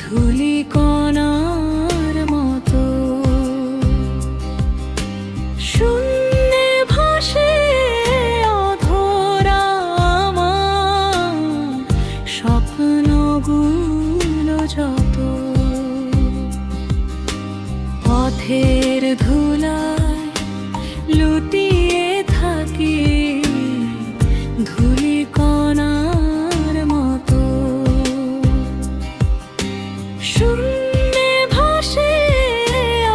ধূলিকণার মতো শূন্যে ভাসে অধরা আমার স্বপ্নগুলো যত পথের ধুলায় লুটিয়ে থাকি ধূলিকণার মতো শূন্যে ভাসে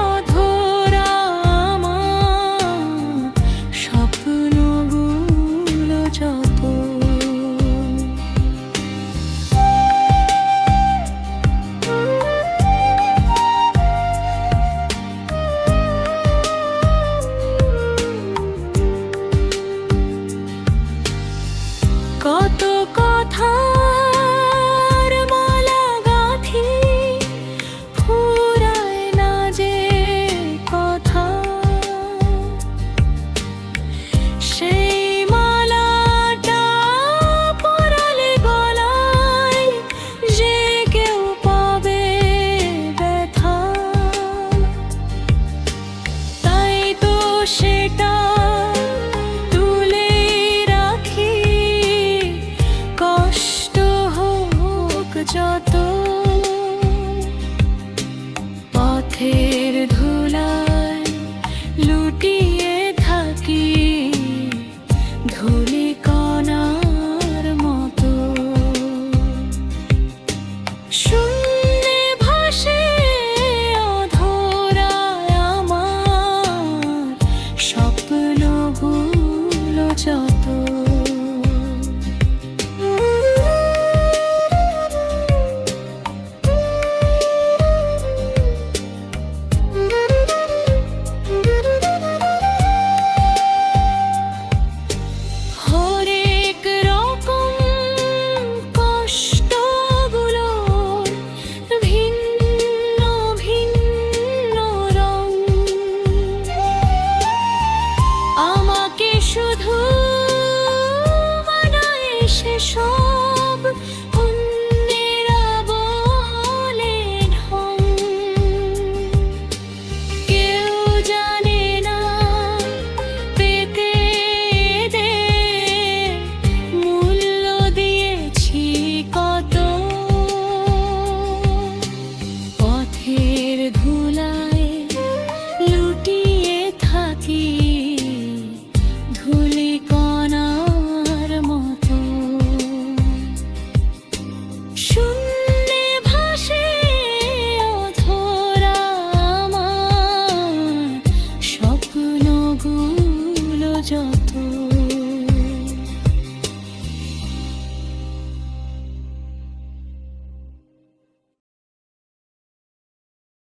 অধরা আমার স্বপ্নগুলো যত কত কথার মালা গাঁথি ফুরায় না যে কথা সেই মালাটা পরালে গলায় যে কেউ পাবে ব্যথা তাই তো সেটা কষ্ট হোক যত